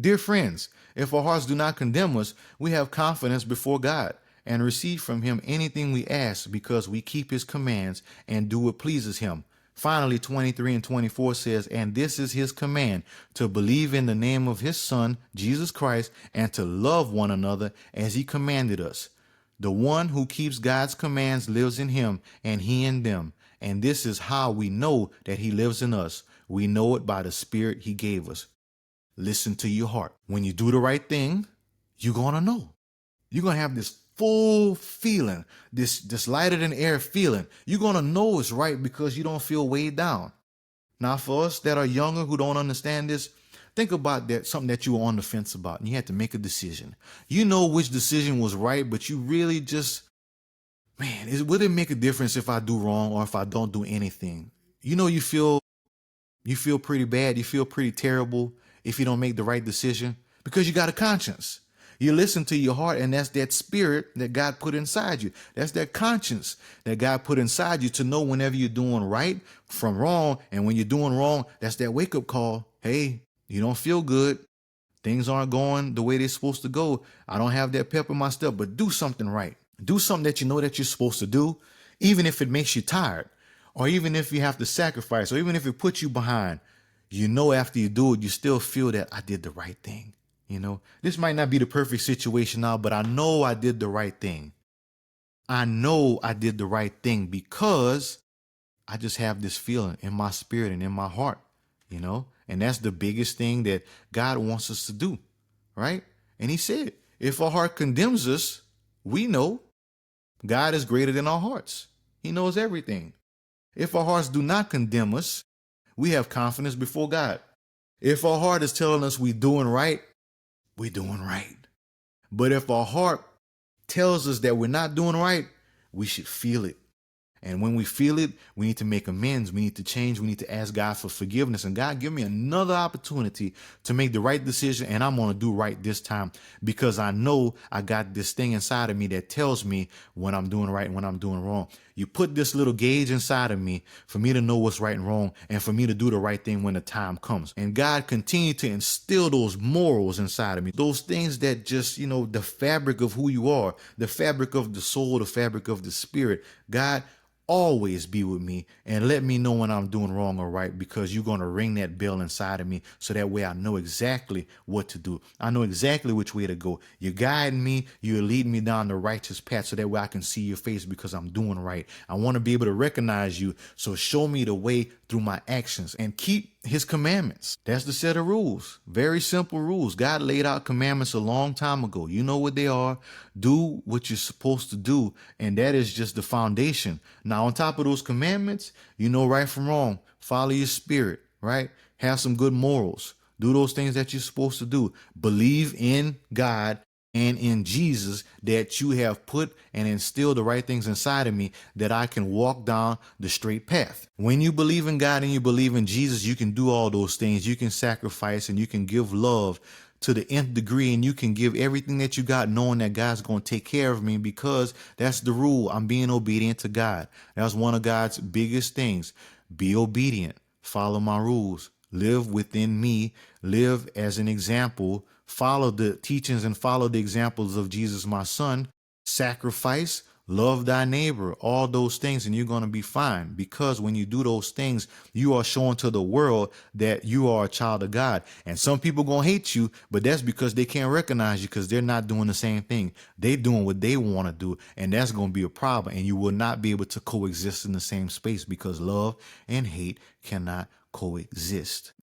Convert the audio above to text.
Dear friends, if our hearts do not condemn us, we have confidence before God and receive from him anything we ask because we keep his commands and do what pleases him. Finally, 23 and 24 says, and this is his command, to believe in the name of his Son, Jesus Christ, and to love one another as he commanded us. The one who keeps God's commands lives in him and he in them. And this is how we know that he lives in us. We know it by the Spirit he gave us. Listen to your heart. When you do the right thing, you're going to know. You're going to have this full feeling, this lighter than air feeling. You're going to know it's right because you don't feel weighed down. Now, for us that are younger who don't understand this, think about that, something that you were on the fence about and you had to make a decision. You know which decision was right, but you really just, would it make a difference if I do wrong or if I don't do anything? You know, you feel pretty bad. You feel pretty terrible if you don't make the right decision because you got a conscience. You listen to your heart, and that's that spirit that God put inside you. That's that conscience that God put inside you to know whenever you're doing right from wrong. And when you're doing wrong, that's that wake-up call. Hey, you don't feel good. Things aren't going the way they're supposed to go. I don't have that pep in my step, but do something right. Do something that you know that you're supposed to do, even if it makes you tired, or even if you have to sacrifice, or even if it puts you behind. You know, after you do it, you still feel that I did the right thing. You know, this might not be the perfect situation now, but I know I did the right thing. I know I did the right thing because I just have this feeling in my spirit and in my heart, you know, and that's the biggest thing that God wants us to do, right? And he said, if our heart condemns us, we know God is greater than our hearts. He knows everything. If our hearts do not condemn us, we have confidence before God. If our heart is telling us we're doing right, we're doing right. But if our heart tells us that we're not doing right, we should feel it. And when we feel it, we need to make amends. We need to change. We need to ask God for forgiveness. And God, give me another opportunity to make the right decision. And I'm going to do right this time because I know I got this thing inside of me that tells me when I'm doing right and when I'm doing wrong. You put this little gauge inside of me for me to know what's right and wrong and for me to do the right thing when the time comes. And God continued to instill those morals inside of me, those things that just, you know, the fabric of who you are, the fabric of the soul, the fabric of the spirit. God, always be with me and let me know when I'm doing wrong or right, because you're going to ring that bell inside of me so that way I know exactly what to do. I know exactly which way to go. You're guiding me. You're leading me down the righteous path so that way I can see your face because I'm doing right. I want to be able to recognize you. So show me the way through my actions and keep his commandments. That's the set of rules. Very simple rules. God laid out commandments a long time ago. You know what they are. Do what you're supposed to do. And that is just the foundation. Now, on top of those commandments, you know right from wrong. Follow your spirit, right? Have some good morals. Do those things that you're supposed to do. Believe in God and in Jesus that you have put and instilled the right things inside of me that I can walk down the straight path. When you believe in God and you believe in Jesus, you can do all those things. You can sacrifice and you can give love to the nth degree, and you can give everything that you got knowing that God's going to take care of me because that's the rule. I'm being obedient to God. That's one of God's biggest things. Be obedient. Follow my rules. Live within me. Live as an example. Follow the teachings and follow the examples of Jesus, my son. Sacrifice, love thy neighbor, all those things, and you're going to be fine. Because when you do those things, you are showing to the world that you are a child of God. And some people going to hate you, but that's because they can't recognize you because they're not doing the same thing. They're doing what they want to do, and that's going to be a problem. And you will not be able to coexist in the same space because love and hate cannot coexist.